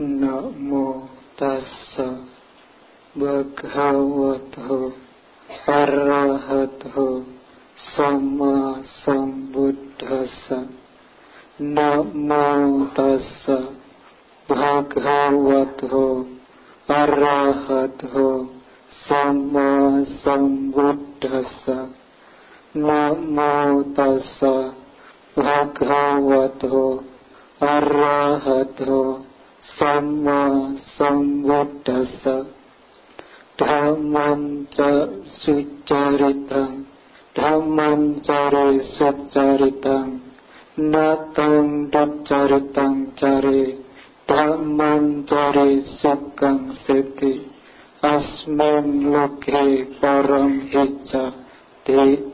Namo tassa bhagavato arahato sama sambuddhassa. Namo tassa bhagavato arahato sama sambuddhassa. Namo tassa bhagavato arahato sama sambuddhassa. Dhammam ca sucaritang dhammam care sucaritang natang ducaritang care dhammam care sukang seti asmin loke param hicca te.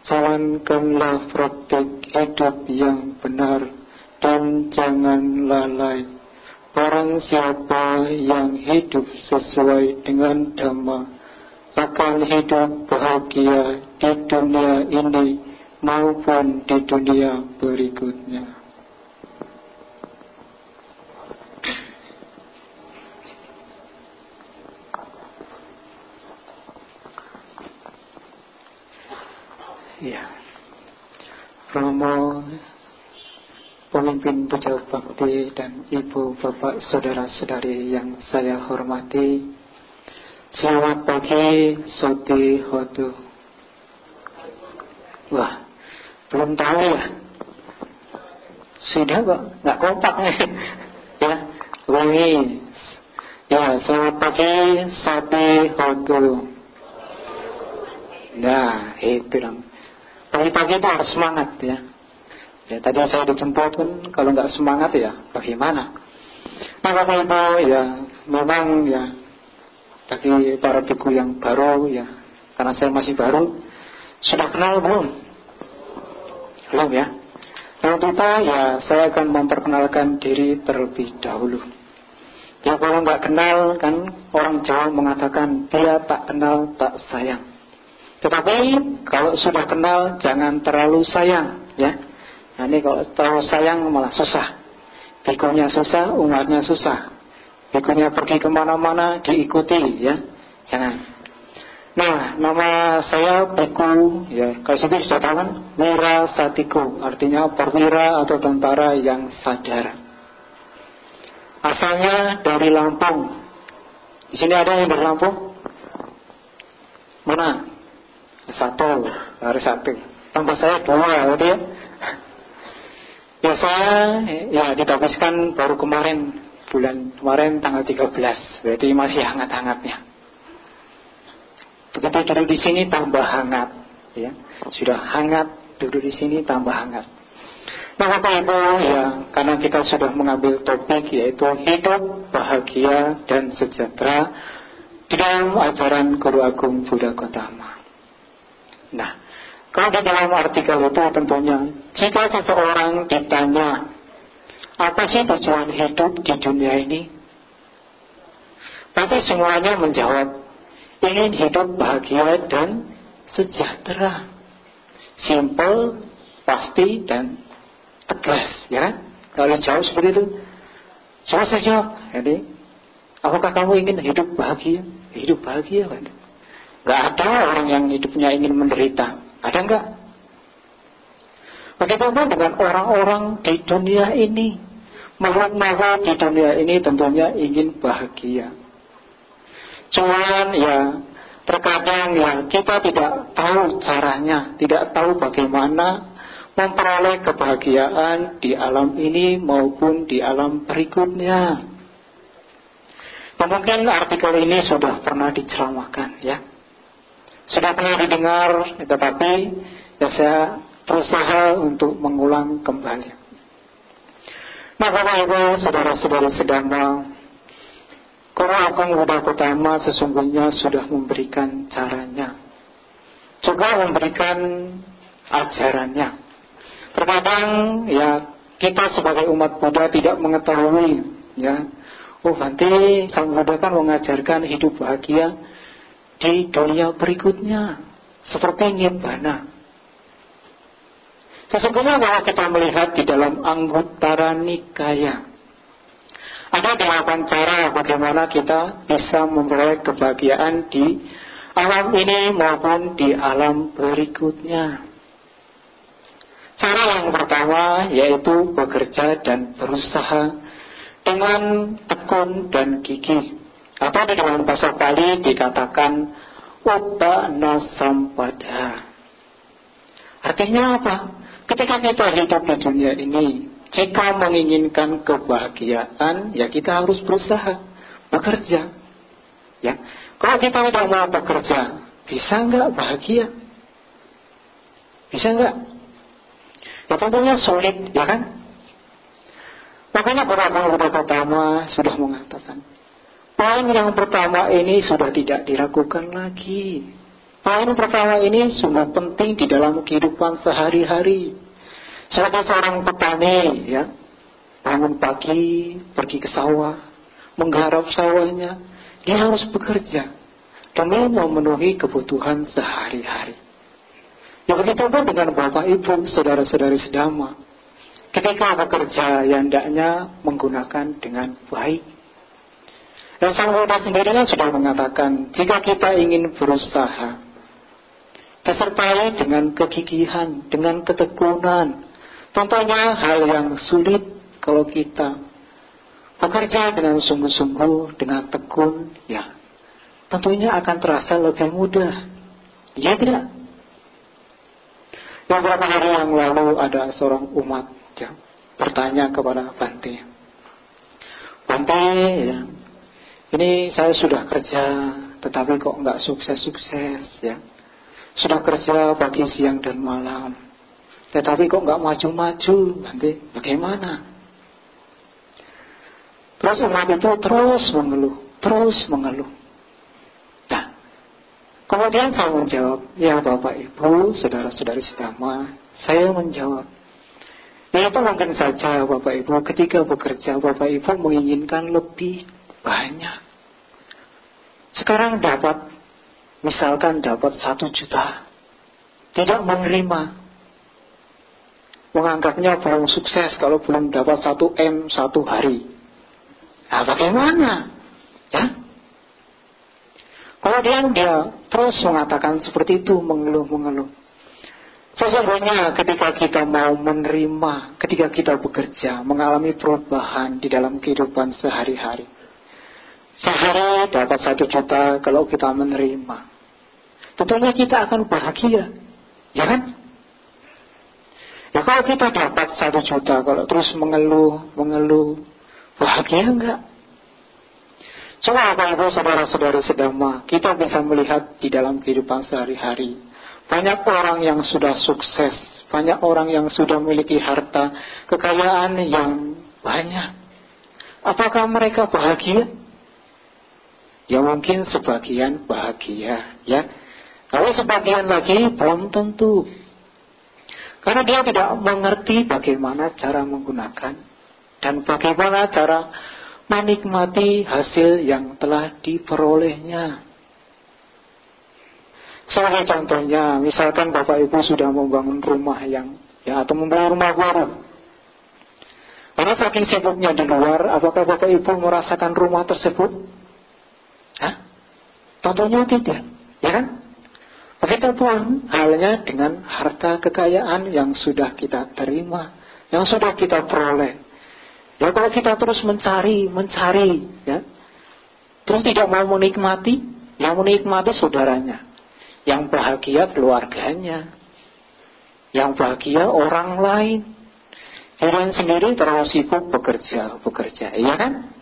Jalankanlah praktik hidup yang benar dan jangan lalai. Barang siapa yang hidup sesuai dengan Dhamma akan hidup bahagia di dunia ini maupun di dunia berikutnya. Ya, Romo, pemimpin Puja Bakti dan ibu bapak saudara-saudari yang saya hormati, selamat pagi, Soti Hotu. Wah, belum tahu ya? Sudah kok, nggak kompak nih. Ya, ulangi. Ya, selamat pagi, Soti Hotu. Nah, itu dong. Pagi-pagi itu harus semangat ya. Ya, tadi saya dijemput kan, kalau nggak semangat ya bagaimana? Nah, Bapak Ibu ya, memang ya bagi para biku yang baru ya, karena saya masih baru, sudah kenal belum? Belum ya? Kalau kita ya, saya akan memperkenalkan diri terlebih dahulu. Ya, kalau nggak kenal kan, orang Jawa mengatakan dia tak kenal tak sayang. Tetapi kalau sudah kenal jangan terlalu sayang ya. Nah, ini kalau terlalu sayang malah susah. Bikunya susah, umatnya susah. Bikunya pergi kemana-mana diikuti ya. Jangan. Nah, nama saya Biku ya. Kalau situ sudah tahu kan, Wira Satiko, artinya perwira atau tentara yang sadar. Asalnya dari Lampung. Di sini ada yang dari Lampung? Mana? Satu, hari satu. Tambah saya dua, ya. Ya, saya ya dibaptiskan baru kemarin, bulan kemarin tanggal 13. Berarti masih hangat-hangatnya. Begitu duduk di sini tambah hangat, ya. Sudah hangat, duduk di sini tambah hangat. Nah, Bapak Ibu ya, karena kita sudah mengambil topik yaitu hidup bahagia dan sejahtera di dalam ajaran Guru Agung Buddha Gautama. Nah, kalau di dalam artikel itu tentunya, jika seseorang ditanya, apa sih tujuan hidup di dunia ini? Nanti semuanya menjawab, ingin hidup bahagia dan sejahtera. Simple, pasti, dan tegas, ya kan? Kalau jauh seperti itu, coba saya jawab. Jadi, apakah kamu ingin hidup bahagia? Hidup bahagia, kan? Gak ada orang yang hidupnya ingin menderita. Ada enggak? Bagaimana dengan orang-orang di dunia ini? Makhluk-makhluk di dunia ini tentunya ingin bahagia. Cuman ya, terkadang ya kita tidak tahu caranya, tidak tahu bagaimana memperoleh kebahagiaan di alam ini maupun di alam berikutnya. Mungkin artikel ini sudah pernah diceramahkan ya. Sudah pernah didengar, tetapi ya saya berusaha untuk mengulang kembali. Nah, Bapak Ibu, saudara-saudari sedama, Guru Agung Buddha Gautama sesungguhnya sudah memberikan caranya, juga memberikan ajarannya. Terkadang ya kita sebagai umat Buddha tidak mengetahui ya, oh nanti Sang Buddha kan mengajarkan hidup bahagia di dunia berikutnya seperti Nibbana. Sesungguhnya kalau kita melihat di dalam Anguttara Nikaya, Ada 8 cara bagaimana kita bisa memperoleh kebahagiaan di alam ini maupun di alam berikutnya. Cara yang pertama yaitu bekerja dan berusaha dengan tekun dan gigih. Atau di dalam bahasa Bali dikatakan Uttana Sampada. Artinya apa? Ketika kita hidup di dunia ini, jika menginginkan kebahagiaan, ya kita harus berusaha, bekerja. Ya, kalau kita tidak mau bekerja, bisa nggak bahagia? Bisa nggak? Ya tentunya sulit, ya kan? Makanya para pemuda pertama sudah mengatakan, poin yang pertama ini sudah tidak diragukan lagi. Poin pertama ini sungguh penting di dalam kehidupan sehari-hari. Sebagai seorang petani, ya, bangun pagi, pergi ke sawah, menggarap sawahnya, dia harus bekerja demi memenuhi kebutuhan sehari-hari. Ya begitu pun dengan Bapak Ibu, saudara-saudari sedama. Ketika bekerja, ya hendaknya menggunakan dengan baik. Dan Sang Buddha sendiri kan sudah mengatakan, jika kita ingin berusaha, disertai dengan kegigihan, dengan ketekunan. Tentunya hal yang sulit kalau kita bekerja dengan sungguh-sungguh, dengan tekun, ya tentunya akan terasa lebih mudah. Ya tidak? Beberapa hari yang lalu ada seorang umat ya, bertanya kepada Bante, Bante, ya, ini saya sudah kerja, tetapi kok nggak sukses-sukses, ya. Sudah kerja pagi, siang, dan malam, tetapi kok nggak maju-maju, Bante, bagaimana? Terus umat itu terus mengeluh. Nah, kemudian saya menjawab, ya Bapak Ibu, saudara-saudari sedama, saya menjawab, ya itu mungkin saja Bapak Ibu ketika bekerja, Bapak Ibu menginginkan lebih banyak. Sekarang misalkan dapat 1 juta, tidak menerima, menganggapnya belum sukses kalau belum dapat 1 M 1 hari. Nah bagaimana? Ya, kemudian dia terus mengatakan seperti itu, mengeluh. Sesungguhnya ketika kita mau menerima, ketika kita bekerja, mengalami perubahan di dalam kehidupan sehari-hari, sehari dapat 1 juta kalau kita menerima, tentunya kita akan bahagia, ya kan? Ya kalau kita dapat 1 juta, kalau terus mengeluh, bahagia enggak? Coba Bapak Ibu saudara-saudari sedama, kita bisa melihat di dalam kehidupan sehari-hari, banyak orang yang sudah sukses, banyak orang yang sudah memiliki harta, kekayaan yang banyak. Apakah mereka bahagia? Ya mungkin sebagian bahagia, ya. Kalau sebagian lagi belum tentu. Karena dia tidak mengerti bagaimana cara menggunakan dan bagaimana cara menikmati hasil yang telah diperolehnya. Sebagai contohnya, misalkan Bapak Ibu sudah membangun rumah atau membangun rumah baru. Karena saking sibuknya di luar, apakah Bapak Ibu merasakan rumah tersebut? Tentunya tidak, ya kan? Begitupun halnya dengan harta kekayaan yang sudah kita terima, yang sudah kita peroleh. Ya kalau kita terus mencari, ya, terus tidak mau menikmati, yang menikmati saudaranya, yang bahagia keluarganya, yang bahagia orang lain. Kalian sendiri terlalu sibuk bekerja, ya kan?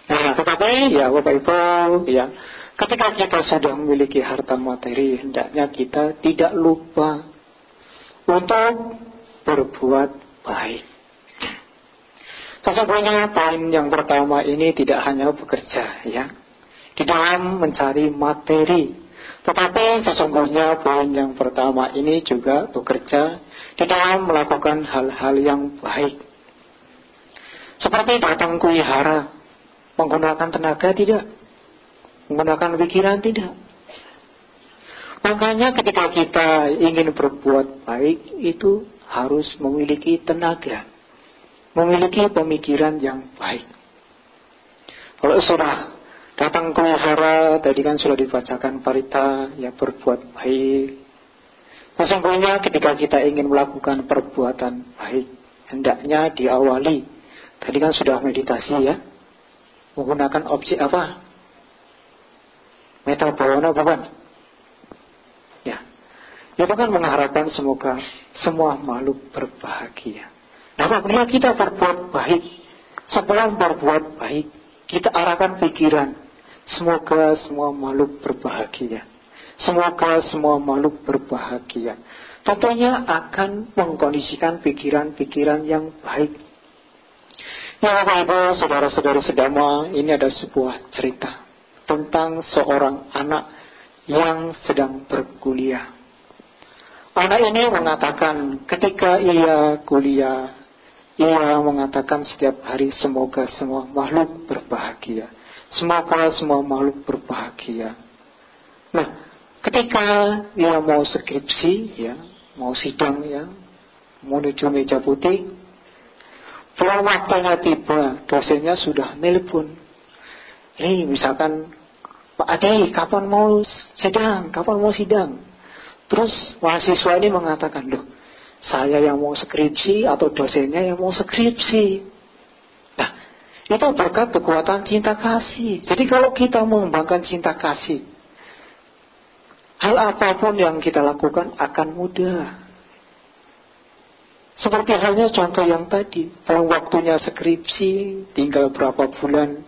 Nah, tetapi ya Bapak Ibu, ya, ketika kita sudah memiliki harta materi, hendaknya kita tidak lupa untuk berbuat baik. Sesungguhnya poin yang pertama ini tidak hanya bekerja, ya, di dalam mencari materi, tetapi sesungguhnya poin yang pertama ini juga bekerja di dalam melakukan hal-hal yang baik. Seperti datang ke wihara, menggunakan tenaga tidak, menggunakan pikiran tidak. Makanya ketika kita ingin berbuat baik itu harus memiliki tenaga, memiliki pemikiran yang baik. Kalau sudah datang ke wihara, tadi kan sudah dibacakan parita, ya berbuat baik. Sesungguhnya ketika kita ingin melakukan perbuatan baik, hendaknya diawali. Tadi kan sudah meditasi ya, menggunakan objek apa? Metta bhavana bukan? Ya, itu kan mengharapkan semoga semua makhluk berbahagia. Nah, apabila kita berbuat baik, sebelum berbuat baik, kita arahkan pikiran, semoga semua makhluk berbahagia. Semoga semua makhluk berbahagia. Tentunya akan mengkondisikan pikiran-pikiran yang baik. Ya, Bapak, saudara-saudari sedama, ini ada sebuah cerita tentang seorang anak yang sedang berkuliah. Anak ini mengatakan ketika ia kuliah, ia mengatakan setiap hari semoga semua makhluk berbahagia. Semoga semua makhluk berbahagia. Nah, ketika ia mau skripsi, ya, mau sidang, ya, menuju meja putih, belum waktunya tiba, dosennya sudah nelpon. Misalkan, Pak Ade, kapan mau sidang? Kapan mau sidang? Terus mahasiswa ini mengatakan, loh, saya yang mau skripsi atau dosennya yang mau skripsi. Nah, itu berkat kekuatan cinta kasih. Jadi kalau kita mengembangkan cinta kasih, hal apapun yang kita lakukan akan mudah. Seperti halnya contoh yang tadi, kalau waktunya skripsi, tinggal berapa bulan,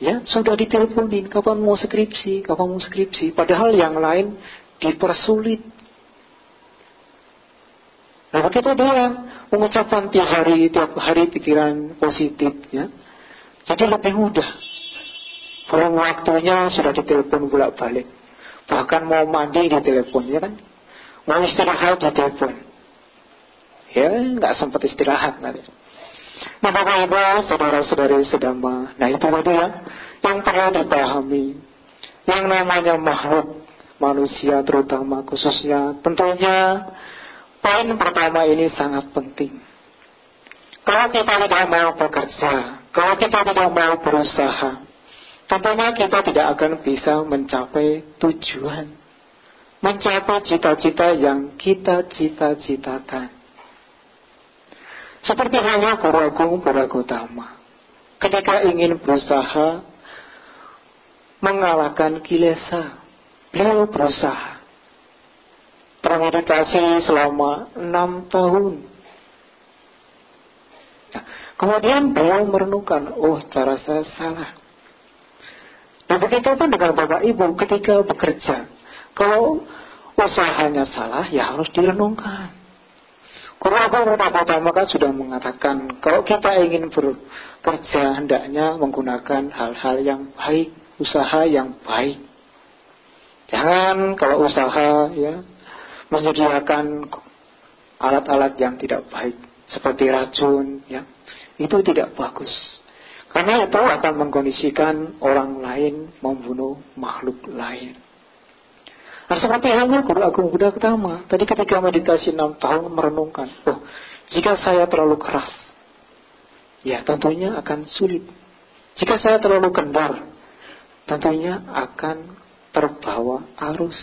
ya sudah diteleponin, kapan mau skripsi, kapan mau skripsi. Padahal yang lain dipersulit. Nah, begitu dia mengucapkan tiap hari pikiran positif, ya. Jadi lebih mudah. Belum waktunya sudah ditelepon bolak-balik. Bahkan mau mandi ditelepon, ya kan? Mau istirahat ditelepon. Ya, nggak sempat istirahat nanti. Nah, Bapak Ibu, saudara-saudari sedama, nah itu tadi ya, yang perlu dipahami. Yang namanya makhluk manusia terutama khususnya, tentunya poin pertama ini sangat penting. Kalau kita tidak mau bekerja, kalau kita tidak mau berusaha, tentunya kita tidak akan bisa mencapai tujuan, mencapai cita-cita yang kita cita-citakan. Seperti halnya Guru Agung Buddha Gautama, ketika ingin berusaha mengalahkan kilesa, beliau berusaha bermeditasi selama 6 tahun. Nah, kemudian beliau merenungkan, oh, cara saya salah. Nah, begitu pun dengan Bapak Ibu ketika bekerja, kalau usahanya salah, ya harus direnungkan. Guru Agung Buddha Gautama kan sudah mengatakan, kalau kita ingin bekerja, hendaknya menggunakan hal-hal yang baik, usaha yang baik. Jangan kalau usaha, ya, menyediakan alat-alat yang tidak baik seperti racun, ya, itu tidak bagus. Karena itu akan mengkondisikan orang lain membunuh makhluk lain. Nah, seperti halnya Guru Agung Buddha Gautama tadi ketika meditasi 6 tahun merenungkan, oh, jika saya terlalu keras, ya tentunya akan sulit. Jika saya terlalu kendar, tentunya akan terbawa arus.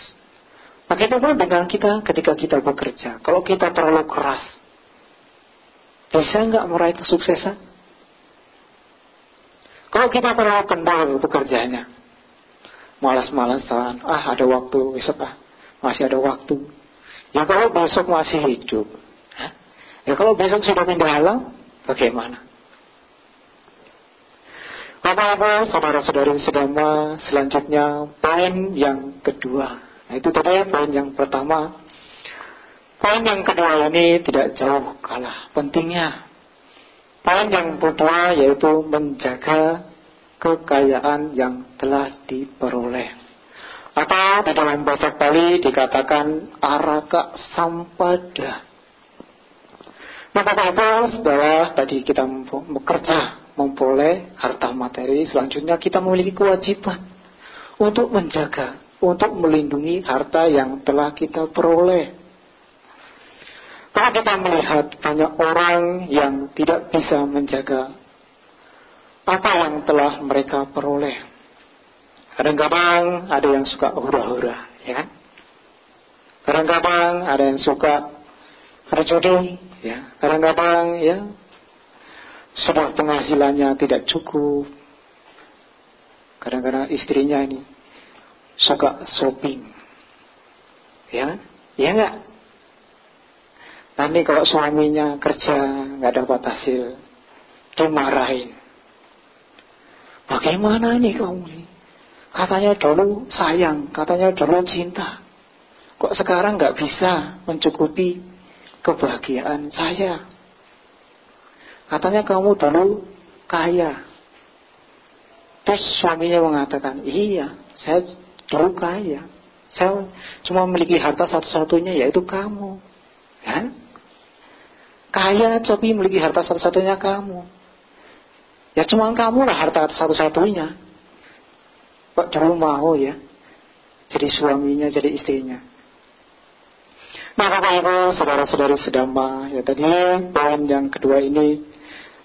Bagaimana dengan kita ketika kita bekerja? Kalau kita terlalu keras, bisa nggak meraih kesuksesan? Kalau kita terlalu kendal bekerjanya, malas-malasan, ada waktu, besok masih ada waktu. Ya kalau besok masih hidup, ya kalau besok sudah pindah alam, bagaimana? Bapak-bapak, saudara-saudari sedama, selanjutnya poin yang kedua. Nah, itu tadi poin yang pertama. Poin yang kedua ini tidak jauh kalah pentingnya. Poin yang kedua yaitu menjaga kekayaan yang telah diperoleh. Atau di dalam bahasa Bali dikatakan araka sampada. Nah, Bapak-Bapak, setelah tadi kita bekerja memperoleh harta materi, selanjutnya kita memiliki kewajiban untuk menjaga, untuk melindungi harta yang telah kita peroleh. Kalau kita melihat banyak orang yang tidak bisa menjaga apa yang telah mereka peroleh. Kadang-kadang ada yang suka hura-hura, ya kan? Kadang-kadang ada yang suka berjudi, ya. Kadang-kadang ya sudah penghasilannya tidak cukup. Kadang-kadang istrinya ini suka shopping, ya, ya enggak. Nanti kalau suaminya kerja nggak dapat hasil, dimarahin. Bagaimana ini kamu ini? Katanya dulu sayang, katanya dulu cinta. Kok sekarang nggak bisa mencukupi kebahagiaan saya? Katanya kamu dulu kaya. Terus suaminya mengatakan, iya, saya dulu kaya. Saya cuma memiliki harta satu-satunya, yaitu kamu. Ya? Kaya tapi memiliki harta satu-satunya kamu. Ya cuma kamu lah harta satu-satunya. Kok dulu mau ya jadi suaminya, jadi istrinya. Nah, Bapak Ibu, saudara-saudari sedama, ya tadi poin yang kedua ini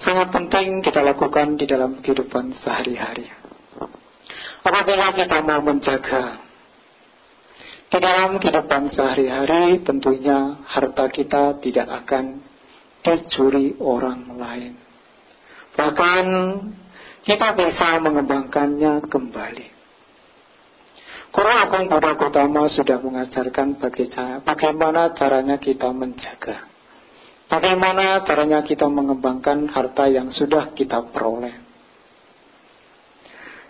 sangat penting kita lakukan di dalam kehidupan sehari-hari. Apabila kita mau menjaga di dalam kehidupan sehari-hari, tentunya harta kita tidak akan dicuri orang lain. Bahkan kita bisa mengembangkannya kembali. Guru Agung Buddha Gautama sudah mengajarkan bagaimana caranya kita menjaga, bagaimana caranya kita mengembangkan harta yang sudah kita peroleh.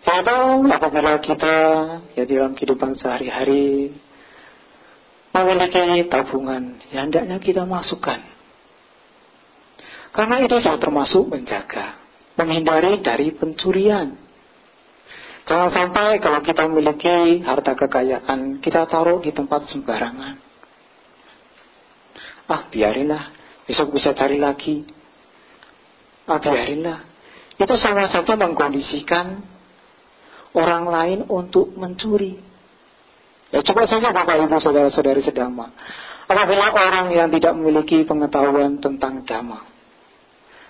Yaitu apabila kita ya di dalam kehidupan sehari-hari memiliki tabungan, ya hendaknya kita masukkan. Karena itu sudah termasuk menjaga, menghindari dari pencurian. Jangan sampai kalau kita memiliki harta kekayaan, kita taruh di tempat sembarangan. Biarinlah, besok bisa cari lagi. Biarinlah. Itu sama saja mengkondisikan orang lain untuk mencuri. Ya coba saja Bapak Ibu saudara-saudari sedama. Apabila orang yang tidak memiliki pengetahuan tentang dhamma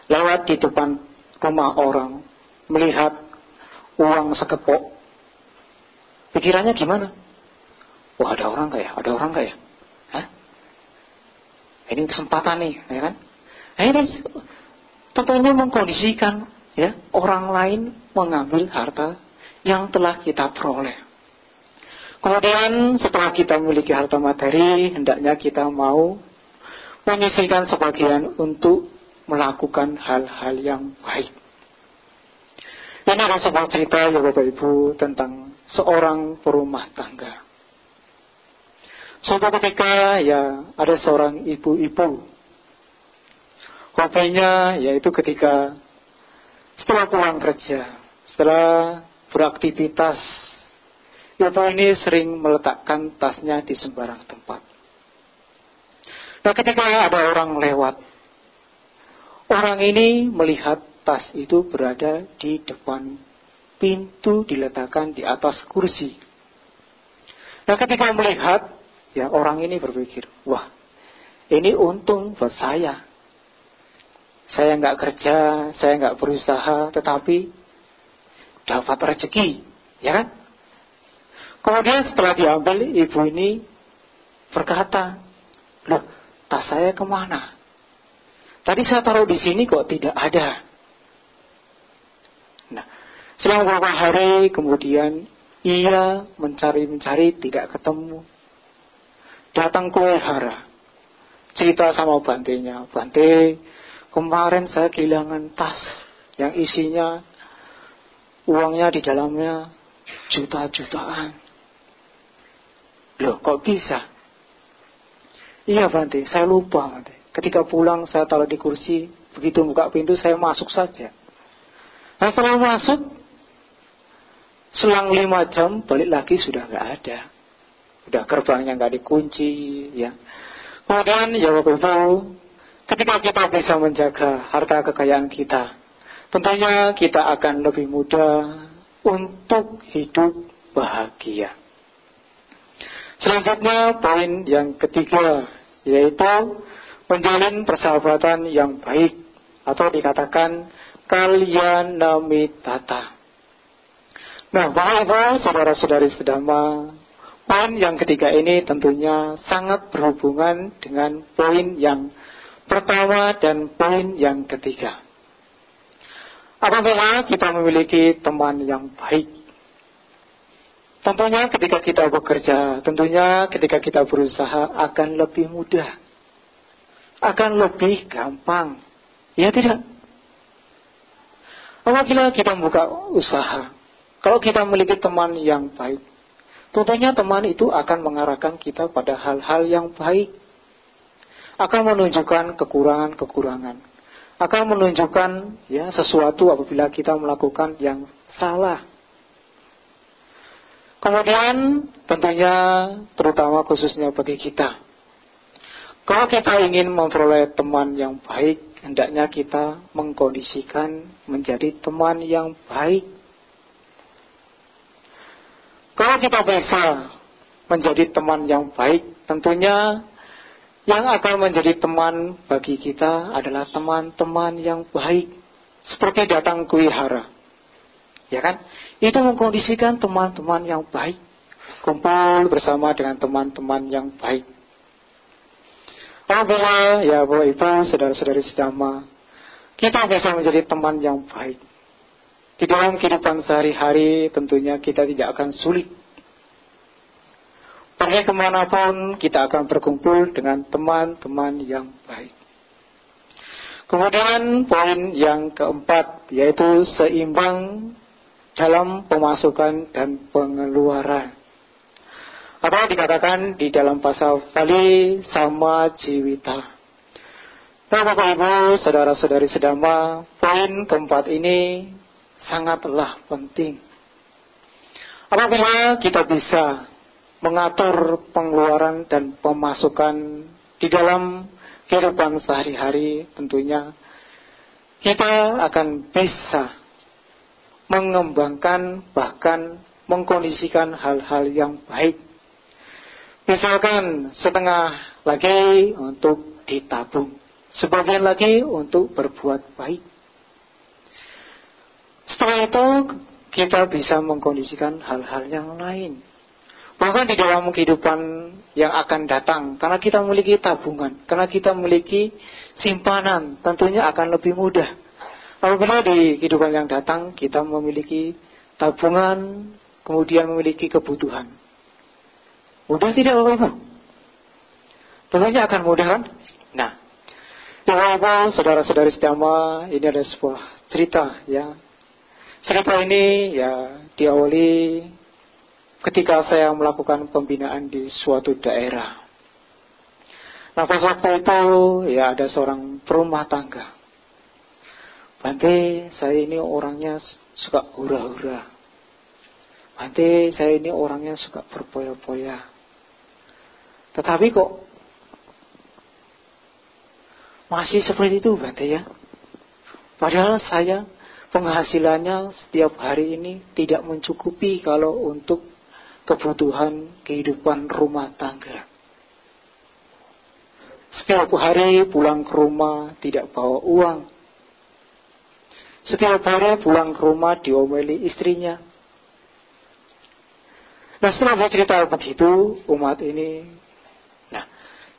lewat di depan rumah orang, melihat uang sekepok, pikirannya gimana? Wah, ada orang kaya, ada orang kaya. Ini kesempatan nih, ya kan? Ini tentunya mengkondisikan ya orang lain mengambil harta yang telah kita peroleh. Kemudian setelah kita memiliki harta materi, hendaknya kita mau menyisihkan sebagian untuk melakukan hal-hal yang baik. Ini ada sebuah cerita ya Bapak Ibu tentang seorang perumah tangga. Suatu ketika ya ada seorang ibu-ibu, hobinya yaitu ketika setelah pulang kerja, setelah beraktivitas, ibu ini sering meletakkan tasnya di sembarang tempat. Nah, ketika ada orang lewat, orang ini melihat tas itu berada di depan pintu, diletakkan di atas kursi. Nah, ketika melihat, ya orang ini berpikir, wah, ini untung buat saya. Saya nggak kerja, saya nggak berusaha, tetapi dapat rezeki, ya kan? Kemudian setelah diambil, ibu ini berkata, loh, tas saya kemana? Tadi saya taruh di sini kok tidak ada. Nah, selang beberapa hari kemudian ia mencari tidak ketemu. Datang ke wihara, cerita sama bantenya, Bante, kemarin saya kehilangan tas yang isinya uangnya di dalamnya juta-jutaan. Loh, kok bisa? Iya Bante, saya lupa Bante. Ketika pulang saya taruh di kursi, begitu buka pintu saya masuk saja. Nah, setelah masuk, selang 5 jam balik lagi sudah nggak ada. Udah gerbangnya nggak dikunci, ya. Kemudian ya Bapak Ibu, ketika kita bisa menjaga harta kekayaan kita, tentunya kita akan lebih mudah untuk hidup bahagia. Selanjutnya poin yang ketiga, yaitu menjalin persahabatan yang baik, atau dikatakan kalyanamittata. Nah, Bapak Ibu, saudara-saudari sedama, poin yang ketiga ini tentunya sangat berhubungan dengan poin yang pertama dan poin yang ketiga. Apabila kita memiliki teman yang baik, tentunya ketika kita bekerja, tentunya ketika kita berusaha akan lebih mudah, akan lebih gampang. Ya tidak? Apabila kita membuka usaha, kalau kita memiliki teman yang baik, tentunya teman itu akan mengarahkan kita pada hal-hal yang baik, akan menunjukkan kekurangan-kekurangan, akan menunjukkan ya sesuatu apabila kita melakukan yang salah. Kemudian tentunya terutama khususnya bagi kita, kalau kita ingin memperoleh teman yang baik, hendaknya kita mengkondisikan menjadi teman yang baik. Kalau kita bisa menjadi teman yang baik, tentunya yang akan menjadi teman bagi kita adalah teman-teman yang baik. Seperti datang ke wihara, ya kan? Itu mengkondisikan teman-teman yang baik, kumpul bersama dengan teman-teman yang baik. Apabila ya Bapak Ibu, saudara-saudari sedama, kita bisa menjadi teman yang baik, di dalam kehidupan sehari-hari tentunya kita tidak akan sulit. Pergi kemanapun kita akan berkumpul dengan teman-teman yang baik. Kemudian poin yang keempat, yaitu seimbang dalam pemasukan dan pengeluaran. Atau dikatakan di dalam bahasa Bali sama jiwita. Nah Bapak Ibu, saudara-saudari sedama, poin keempat ini sangatlah penting. Apabila kita bisa mengatur pengeluaran dan pemasukan di dalam kehidupan sehari-hari, tentunya kita akan bisa mengembangkan bahkan mengkondisikan hal-hal yang baik. Misalkan setengah lagi untuk ditabung, sebagian lagi untuk berbuat baik. Setelah itu kita bisa mengkondisikan hal-hal yang lain. Bahkan di dalam kehidupan yang akan datang, karena kita memiliki tabungan, karena kita memiliki simpanan, tentunya akan lebih mudah. Apabila di kehidupan yang datang kita memiliki tabungan, kemudian memiliki kebutuhan, mudah tidak Bapak-Ibu? Tentunya akan mudah kan? Nah, Bapak-Ibu, saudara-saudari sedama, ini ada sebuah cerita ya. Cerita ini ya diawali ketika saya melakukan pembinaan di suatu daerah. Nah pada waktu itu ya ada seorang perumah tangga. Bante, saya ini orangnya suka hura-hura. Bante, saya ini orangnya suka berpoya-poya. Tetapi kok masih seperti itu Bante ya. Padahal saya penghasilannya setiap hari ini tidak mencukupi kalau untuk kebutuhan kehidupan rumah tangga. Setiap hari pulang ke rumah tidak bawa uang. Setiap hari pulang ke rumah diomeli istrinya. Nah setelah bercerita begitu umat ini, nah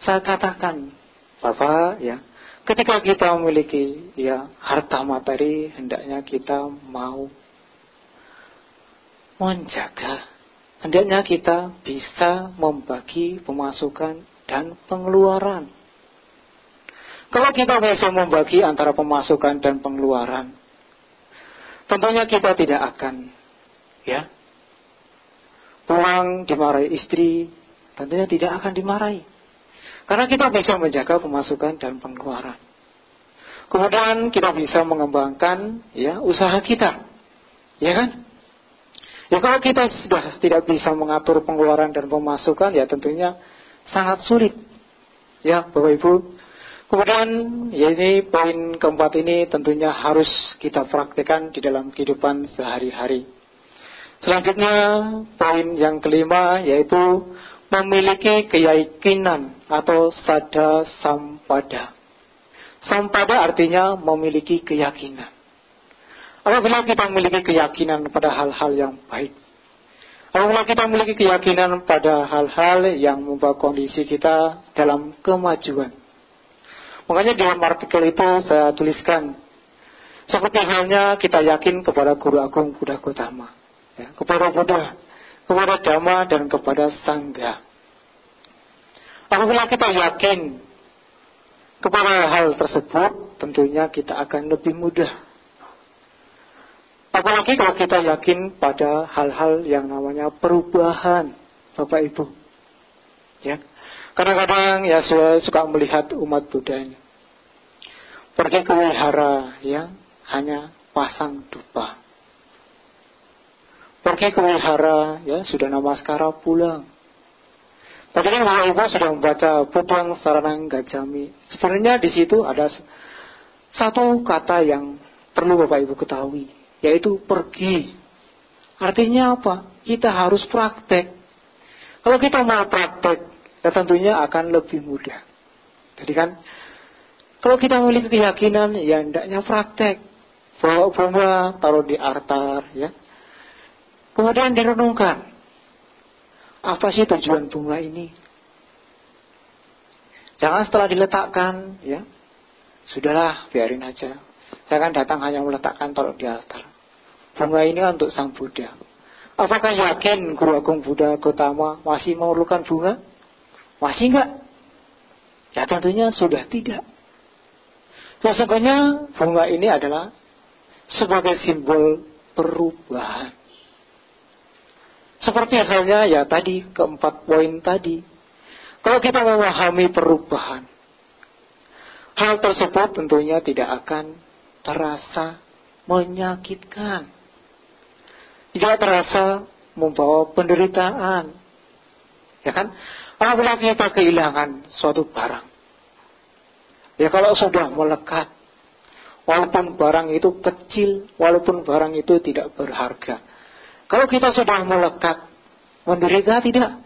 saya katakan Bapak ya, ketika kita memiliki ya harta materi, hendaknya kita mau menjaga, hendaknya kita bisa membagi pemasukan dan pengeluaran. Kalau kita bisa membagi antara pemasukan dan pengeluaran, tentunya kita tidak akan ya pulang dimarahi istri, tentunya tidak akan dimarahi. Karena kita bisa menjaga pemasukan dan pengeluaran. Kemudian kita bisa mengembangkan ya usaha kita. Ya kan? Ya kalau kita sudah tidak bisa mengatur pengeluaran dan pemasukan, ya tentunya sangat sulit. Ya Bapak Ibu. Kemudian ya ini poin keempat ini tentunya harus kita praktekkan di dalam kehidupan sehari-hari. Selanjutnya poin yang kelima yaitu memiliki keyakinan atau sada sampada. Sampada artinya memiliki keyakinan. Apabila kita memiliki keyakinan pada hal-hal yang baik, apabila kita memiliki keyakinan pada hal-hal yang membawa kondisi kita dalam kemajuan. Makanya dalam artikel itu saya tuliskan, seperti halnya kita yakin kepada Guru Agung Buddha Gautama, ya, kepada Buddha, kepada Dhamma, dan kepada Sangha. Apabila kita yakin kepada hal tersebut, tentunya kita akan lebih mudah. Apalagi kalau kita yakin pada hal-hal yang namanya perubahan, Bapak Ibu. Ya, kadang-kadang ya saya suka melihat umat Buddha ini pergi ke wihara, ya, hanya pasang dupa. Pergi ke wihara, ya, sudah namaskara pulang. Tadi kan Bapak Ibu sudah membaca Buddhang Saranang Gacchami. Sebenarnya di situ ada satu kata yang perlu Bapak Ibu ketahui, yaitu pergi. Artinya apa? Kita harus praktek. Kalau kita mau praktek, ya tentunya akan lebih mudah. Jadi kan, kalau kita memiliki keyakinan, ya hendaknya praktek. Bawa bunga, taruh di altar, ya. Kemudian direnungkan, apa sih tujuan bunga ini? Jangan setelah diletakkan, ya, sudahlah, biarin aja. Saya kan datang hanya meletakkan taruh di altar. Bunga ini untuk Sang Buddha. Apakah yakin Guru Agung Buddha Gautama masih memerlukan bunga? Masih enggak? Ya tentunya sudah tidak. Sesungguhnya bunga ini adalah sebagai simbol perubahan. Seperti halnya ya tadi, keempat poin tadi. Kalau kita memahami perubahan, hal tersebut tentunya tidak akan terasa menyakitkan, tidak terasa membawa penderitaan. Ya kan? Apabila kita kehilangan suatu barang, ya kalau sudah melekat, walaupun barang itu kecil, walaupun barang itu tidak berharga, kalau kita sudah melekat, menderita tidak?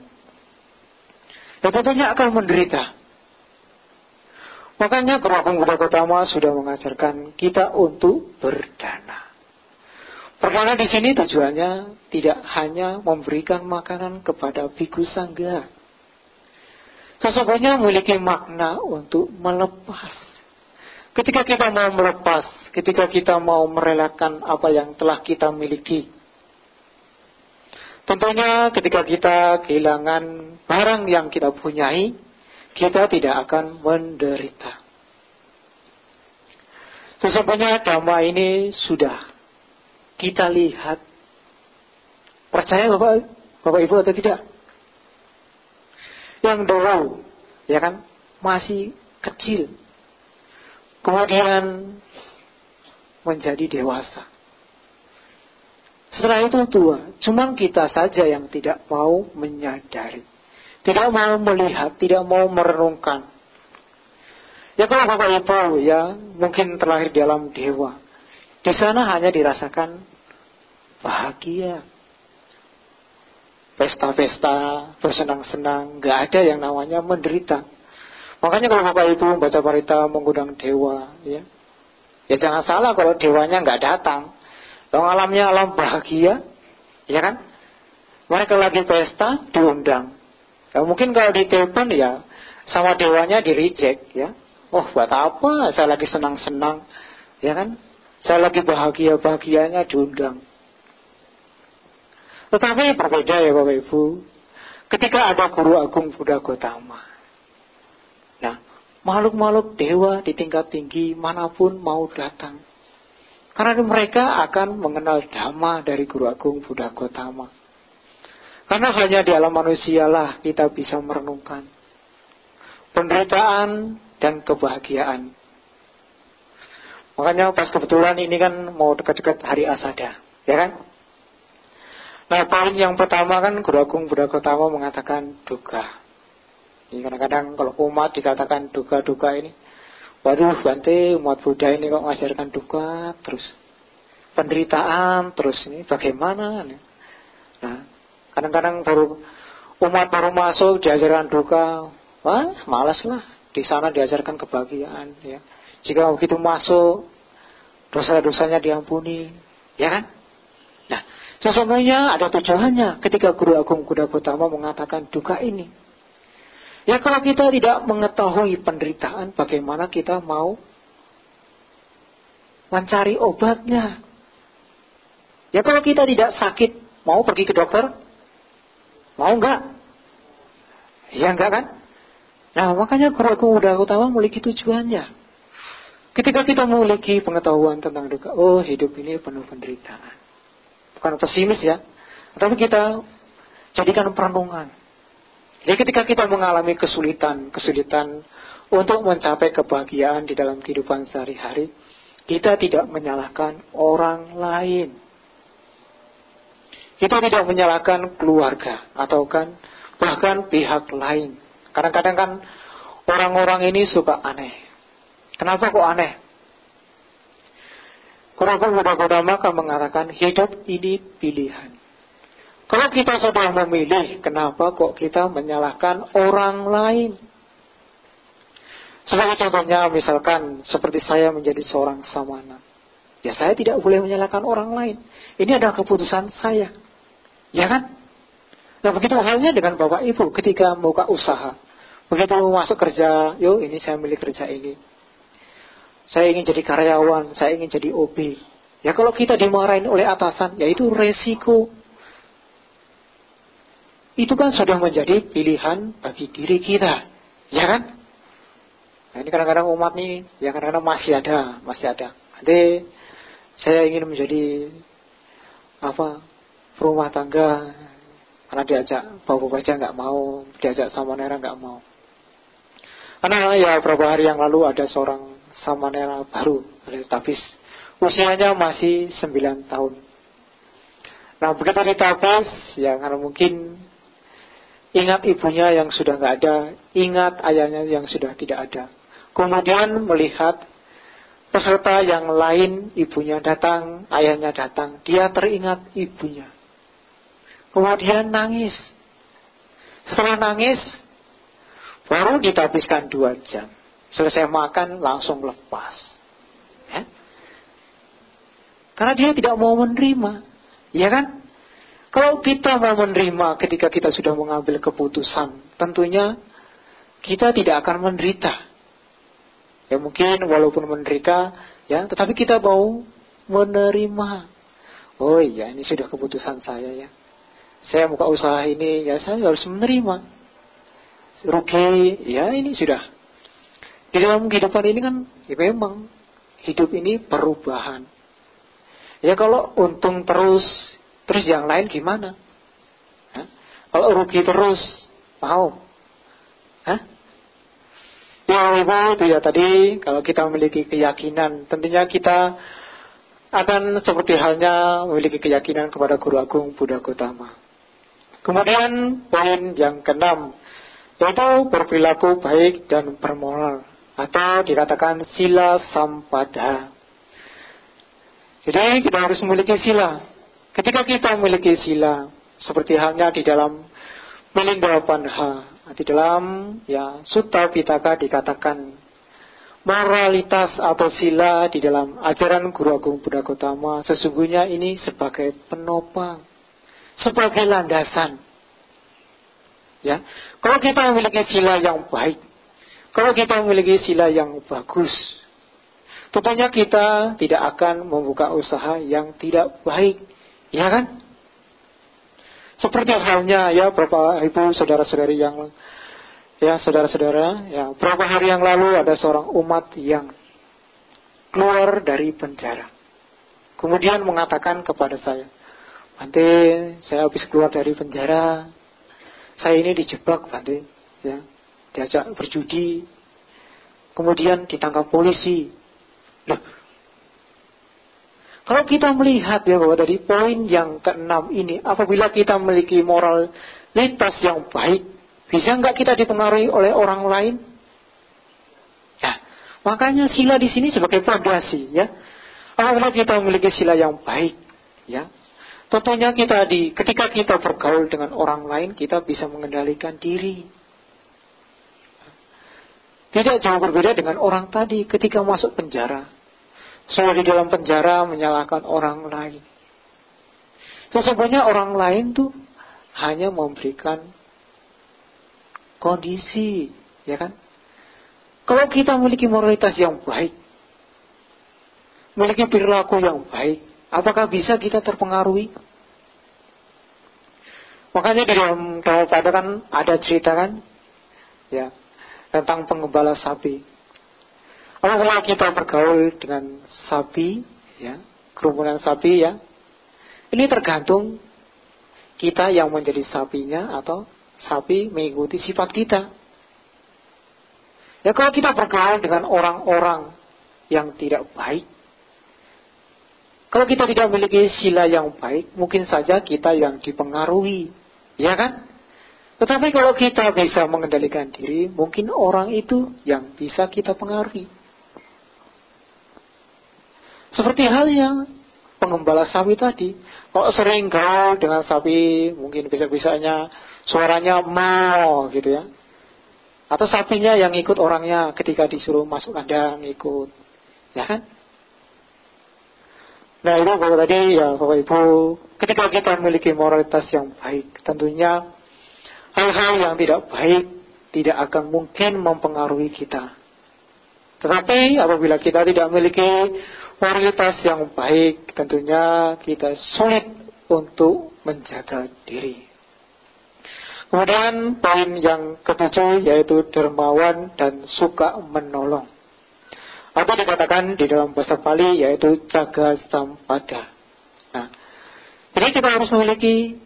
Ya tentunya akan menderita. Makanya Guru Agung Buddha Gautama sudah mengajarkan kita untuk berdana. Berdana di sini tujuannya tidak hanya memberikan makanan kepada bhikkhu sangga. Sesungguhnya memiliki makna untuk melepas. Ketika kita mau melepas, ketika kita mau merelakan apa yang telah kita miliki, tentunya ketika kita kehilangan barang yang kita punyai, kita tidak akan menderita. Sesungguhnya Dhamma ini sudah kita lihat. Percaya Bapak Ibu atau tidak? Yang dulu, ya kan, masih kecil, kemudian menjadi dewasa. Setelah itu tua. Cuman kita saja yang tidak mau menyadari, tidak mau melihat, tidak mau merenungkan. Ya kalau Bapak Ibu ya mungkin terlahir di alam dewa, di sana hanya dirasakan bahagia, pesta-pesta, bersenang-senang, nggak ada yang namanya menderita. Makanya kalau Bapak Ibu baca parita mengundang dewa, ya jangan salah kalau dewanya nggak datang. Kalau alamnya alam bahagia, ya kan? Mereka lagi pesta diundang. Ya, mungkin kalau di telepon ya sama dewanya di reject, ya. Oh buat apa? Saya lagi senang-senang, ya kan? Saya lagi bahagia-bahagianya diundang. Tetapi berbeda ya Bapak Ibu, ketika ada Guru Agung Buddha Gautama. Nah, makhluk-makhluk dewa di tingkat tinggi manapun mau datang, karena mereka akan mengenal Dhamma dari Guru Agung Buddha Gautama. Karena hanya di alam manusialah kita bisa merenungkan penderitaan dan kebahagiaan. Makanya pas kebetulan ini kan mau dekat-dekat hari Asada, ya kan? Nah, poin yang pertama kan Guru Agung Buddha Gautama mengatakan duka. Jadi kadang-kadang kalau umat dikatakan duka-duka ini, waduh Bante, umat Buddha ini kok mengajarkan duka terus, penderitaan terus, ini bagaimana? Nah, kadang-kadang baru Umat baru masuk diajarkan duka, wah malas lah. Di sana diajarkan kebahagiaan. Ya. Jika begitu masuk, dosa-dosanya diampuni, ya kan? Nah, sesungguhnya ada tujuannya ketika Guru Agung Buddha Gautama mengatakan duka ini. Ya kalau kita tidak mengetahui penderitaan, bagaimana kita mau mencari obatnya? Ya kalau kita tidak sakit, mau pergi ke dokter? Mau enggak? Ya enggak kan? Nah makanya Guru Agung Buddha Gautama memiliki tujuannya. Ketika kita memiliki pengetahuan tentang duka, oh hidup ini penuh penderitaan. Bukan pesimis ya, tapi kita jadikan perenungan. Jadi ketika kita mengalami kesulitan untuk mencapai kebahagiaan di dalam kehidupan sehari-hari, kita tidak menyalahkan orang lain. Kita tidak menyalahkan keluarga atau bahkan pihak lain. Kadang-kadang kan orang-orang ini suka aneh. Kenapa kok aneh? Guru Agung Buddha Gautama akan mengatakan hidup ini pilihan. Kalau kita sudah memilih, kenapa kok kita menyalahkan orang lain? Sebagai contohnya, misalkan seperti saya menjadi seorang samana. Ya saya tidak boleh menyalahkan orang lain. Ini adalah keputusan saya. Ya kan? Nah begitu halnya dengan Bapak Ibu ketika membuka usaha. Begitu masuk kerja, yuk ini saya milih kerja ini. Saya ingin jadi karyawan, saya ingin jadi OB. Ya kalau kita dimarahin oleh atasan, ya itu resiko. Itu kan sudah menjadi pilihan bagi diri kita. Ya kan? Nah ini kadang-kadang umat nih, ya kadang-kadang masih ada. Nanti saya ingin menjadi perumah tangga, karena diajak bawa baja nggak mau, diajak samanera nggak mau. Karena ya beberapa hari yang lalu ada seorang samanera baru, tapi usianya masih 9 tahun. Nah begitu ditabis, ya karena mungkin ingat ibunya yang sudah nggak ada, ingat ayahnya yang sudah tidak ada. Kemudian melihat peserta yang lain, ibunya datang, ayahnya datang, dia teringat ibunya. Kemudian nangis. Setelah nangis, baru ditabiskan 2 jam. Selesai makan langsung lepas. Ya? Karena dia tidak mau menerima. Ya kan? Kalau kita mau menerima ketika kita sudah mengambil keputusan, tentunya kita tidak akan menderita. Ya mungkin walaupun menderita, ya, tetapi kita mau menerima. Oh iya, ini sudah keputusan saya ya. Saya buka usaha ini, ya saya harus menerima. Rugi, ya ini sudah. Di dalam kehidupan ini kan, ya memang hidup ini perubahan. Ya kalau untung terus yang lain gimana? Hah? Kalau rugi terus, mau? Hah? Ya ibu itu ya tadi, kalau kita memiliki keyakinan, tentunya kita akan seperti halnya memiliki keyakinan kepada Guru Agung Buddha Gautama. Kemudian poin yang ke-6, yaitu berperilaku baik dan bermoral, atau dikatakan sila sampada. Jadi kita harus memiliki sila. Ketika kita memiliki sila, seperti halnya di dalam Milinda Panha, di dalam ya Sutta Pitaka dikatakan moralitas atau sila di dalam ajaran Guru Agung Buddha Gautama sesungguhnya ini sebagai penopang, sebagai landasan. Ya, kalau kita memiliki sila yang baik, kalau kita memiliki sila yang bagus, tentunya kita tidak akan membuka usaha yang tidak baik, ya kan? Seperti halnya ya Bapak Ibu saudara-saudari yang ya saudara-saudara, ya beberapa hari yang lalu ada seorang umat yang keluar dari penjara. Kemudian mengatakan kepada saya, Bante, saya habis keluar dari penjara, saya ini dijebak Bante, ya, diajak berjudi, kemudian ditangkap polisi. Loh, kalau kita melihat ya bahwa dari poin yang ke-6 ini, apabila kita memiliki moralitas yang baik, bisa nggak kita dipengaruhi oleh orang lain? Ya, makanya sila di sini sebagai fondasi, ya. Apabila kita memiliki sila yang baik, ya, Tentunya ketika kita bergaul dengan orang lain, kita bisa mengendalikan diri. Tidak jauh berbeda dengan orang tadi ketika masuk penjara. Sudah di dalam penjara menyalahkan orang lain. Sesungguhnya orang lain tuh hanya memberikan kondisi, ya kan? Kalau kita memiliki moralitas yang baik, memiliki perilaku yang baik, apakah bisa kita terpengaruhi? Makanya di dalam Dhammapada kan ada cerita kan, ya, tentang penggembala sapi. Apabila kita bergaul dengan sapi, ya, kerumunan sapi, ya, ini tergantung kita yang menjadi sapinya atau sapi mengikuti sifat kita. Ya, kalau kita bergaul dengan orang-orang yang tidak baik, kalau kita tidak memiliki sila yang baik, mungkin saja kita yang dipengaruhi, ya kan? Tetapi kalau kita bisa mengendalikan diri, mungkin orang itu yang bisa kita pengaruhi. Seperti halnya penggembala sapi tadi, kalau sering gaul dengan sapi, mungkin bisa-bisanya suaranya mau gitu ya. Atau sapinya yang ikut orangnya ketika disuruh masuk kandang ikut, ya kan? Nah itu kalau tadi ya Bapak Ibu, ketika kita memiliki moralitas yang baik, tentunya hal-hal yang tidak baik tidak akan mungkin mempengaruhi kita. Tetapi apabila kita tidak memiliki moralitas yang baik, tentunya kita sulit untuk menjaga diri. Kemudian poin yang ketujuh yaitu dermawan dan suka menolong. Atau dikatakan di dalam bahasa Pali yaitu jaga sampada. Nah, jadi kita harus memiliki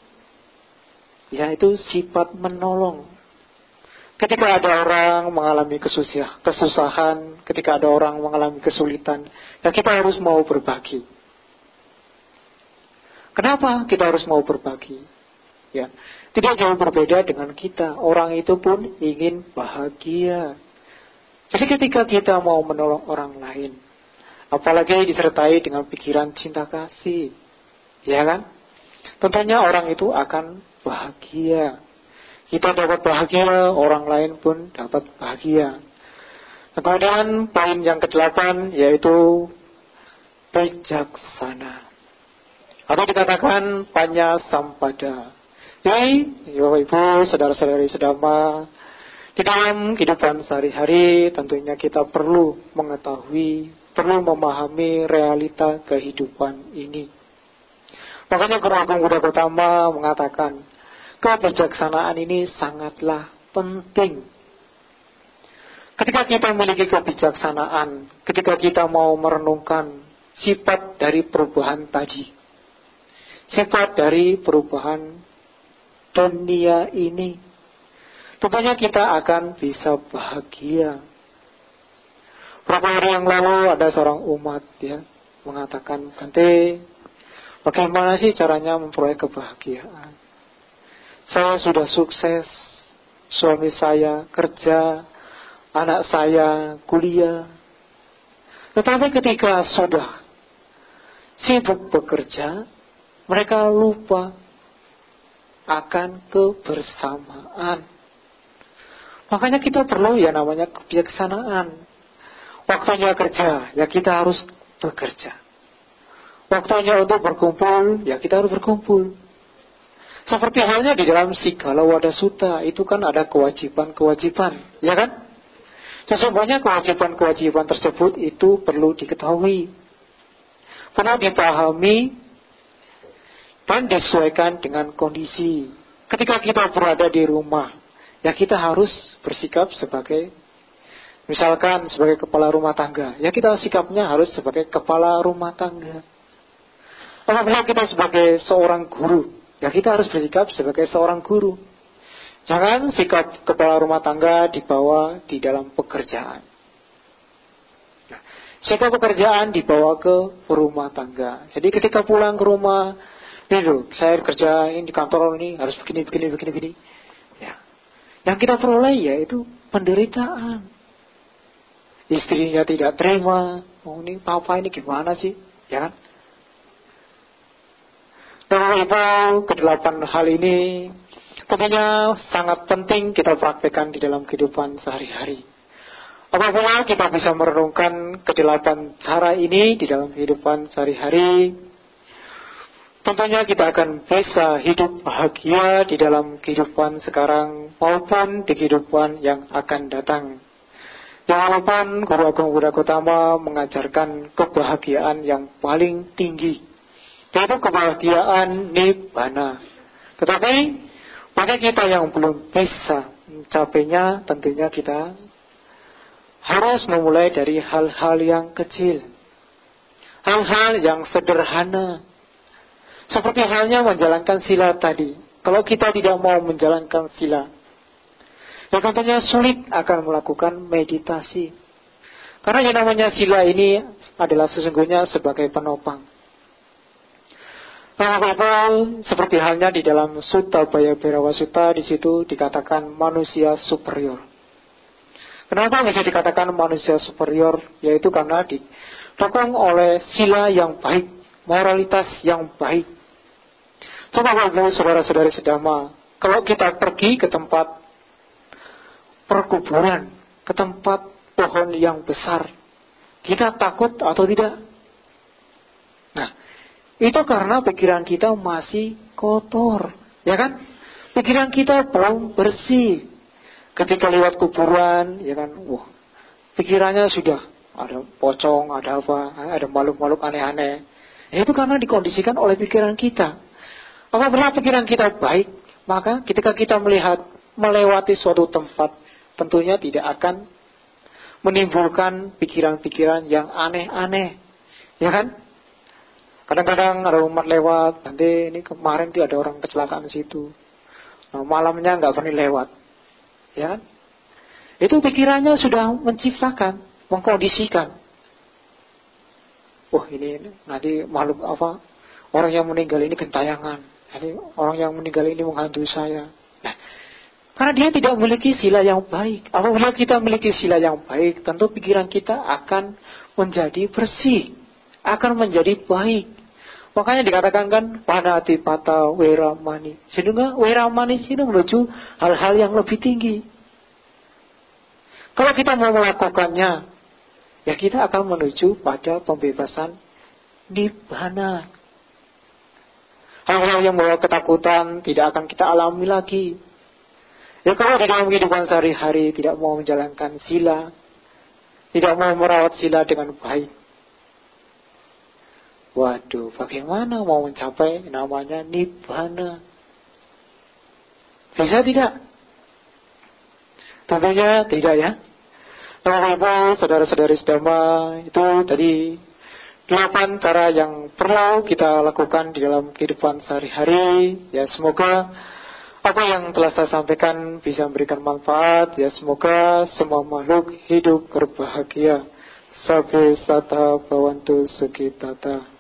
yaitu sifat menolong. Ketika ada orang mengalami kesusahan, ketika ada orang mengalami kesulitan, ya kita harus mau berbagi. Kenapa kita harus mau berbagi? Ya, tidak jauh berbeda dengan kita. Orang itu pun ingin bahagia. Jadi ketika kita mau menolong orang lain, apalagi disertai dengan pikiran cinta kasih, ya kan? Tentunya orang itu akan bahagia. Kita dapat bahagia, orang lain pun dapat bahagia. Kemudian poin yang ke-8 yaitu bijaksana. Atau dikatakan panya sampada. Jadi, Bapak Ibu, saudara-saudari sedama, di dalam kehidupan sehari-hari tentunya kita perlu mengetahui, perlu memahami realita kehidupan ini. Makanya Guru Agung Buddha Gautama mengatakan, kebijaksanaan ini sangatlah penting. Ketika kita memiliki kebijaksanaan, ketika kita mau merenungkan sifat dari perubahan tadi, sifat dari perubahan dunia ini, tentunya kita akan bisa bahagia. Beberapa hari yang lalu ada seorang umat ya mengatakan, Bante, bagaimana sih caranya memperoleh kebahagiaan? Saya sudah sukses, suami saya kerja, anak saya kuliah. Tetapi ketika sudah sibuk bekerja, mereka lupa akan kebersamaan. Makanya kita perlu ya namanya kebijaksanaan. Waktunya kerja, ya kita harus bekerja. Waktunya untuk berkumpul, ya kita harus berkumpul. Seperti halnya di dalam Sigala Wada Sutta, itu kan ada kewajiban-kewajiban, ya kan? Sesungguhnya kewajiban-kewajiban tersebut itu perlu diketahui, perlu dipahami, dan disesuaikan dengan kondisi. Ketika kita berada di rumah, ya kita harus bersikap sebagai, misalkan sebagai kepala rumah tangga, ya kita sikapnya harus sebagai kepala rumah tangga. Apabila kita sebagai seorang guru, ya kita harus bersikap sebagai seorang guru. Jangan sikap kepala rumah tangga dibawa di dalam pekerjaan. Nah, sikap pekerjaan dibawa ke rumah tangga. Jadi ketika pulang ke rumah, ini loh, saya kerja ini di kantor ini harus begini. Ya. Yang kita peroleh yaitu penderitaan. Istrinya tidak terima, oh ini papa ini gimana sih, ya kan? Nah, Ibu, kedelapan hal ini tentunya sangat penting kita praktekkan di dalam kehidupan sehari-hari. Apabila kita bisa merenungkan kedelapan cara ini di dalam kehidupan sehari-hari, tentunya kita akan bisa hidup bahagia di dalam kehidupan sekarang maupun di kehidupan yang akan datang. Jangan lupa Guru Agung Buddha Gautama mengajarkan kebahagiaan yang paling tinggi, yaitu kebahagiaan Nibbana. Tetapi bagi kita yang belum bisa mencapainya, tentunya kita harus memulai dari hal-hal yang kecil, hal-hal yang sederhana, seperti halnya menjalankan sila tadi. Kalau kita tidak mau menjalankan sila, ya tentunya sulit akan melakukan meditasi. Karena yang namanya sila ini adalah sesungguhnya sebagai penopang. Nah, seperti halnya di dalam Sutta Bhayabhairawa Sutta, di situ dikatakan manusia superior. Kenapa bisa dikatakan manusia superior? Yaitu karena didukung oleh sila yang baik, moralitas yang baik. Coba Bapak saudara-saudari sedama, kalau kita pergi ke tempat perkuburan, ke tempat pohon yang besar, kita takut atau tidak? Nah, itu karena pikiran kita masih kotor, ya kan? Pikiran kita belum bersih. Ketika lewat kuburan, ya kan, pikirannya sudah ada pocong, ada apa, ada makhluk-makhluk aneh-aneh. Ya, itu karena dikondisikan oleh pikiran kita. Apabila pikiran kita baik, maka ketika kita melewati suatu tempat, tentunya tidak akan menimbulkan pikiran-pikiran yang aneh-aneh, ya kan? Kadang-kadang ada umat lewat, nanti ini kemarin ada orang kecelakaan di situ. Nah, malamnya nggak berani lewat, ya kan? Itu pikirannya sudah menciptakan, mengkondisikan. Ini nanti makhluk apa? Orang yang meninggal ini gentayangan. Ini orang yang meninggal ini menghantui saya. Nah, karena dia tidak memiliki sila yang baik. Apabila kita memiliki sila yang baik, tentu pikiran kita akan menjadi bersih, akan menjadi baik. Makanya dikatakan kan panati pata weramani. Sehingga weramani itu menuju hal-hal yang lebih tinggi. Kalau kita mau melakukannya, ya kita akan menuju pada pembebasan Nibbana. Hal-hal yang membawa ketakutan tidak akan kita alami lagi. Ya kalau di dalam kehidupan sehari-hari tidak mau menjalankan sila, tidak mau merawat sila dengan baik, waduh, bagaimana mau mencapai namanya Nibbana? Bisa tidak? Tentunya tidak, ya. Nah, saudara-saudari sedama, itu tadi 8 cara yang perlu kita lakukan di dalam kehidupan sehari-hari. Ya, semoga apa yang telah saya sampaikan bisa memberikan manfaat. Ya, semoga semua makhluk hidup berbahagia. Sabbe sata bhavantu sukhitata.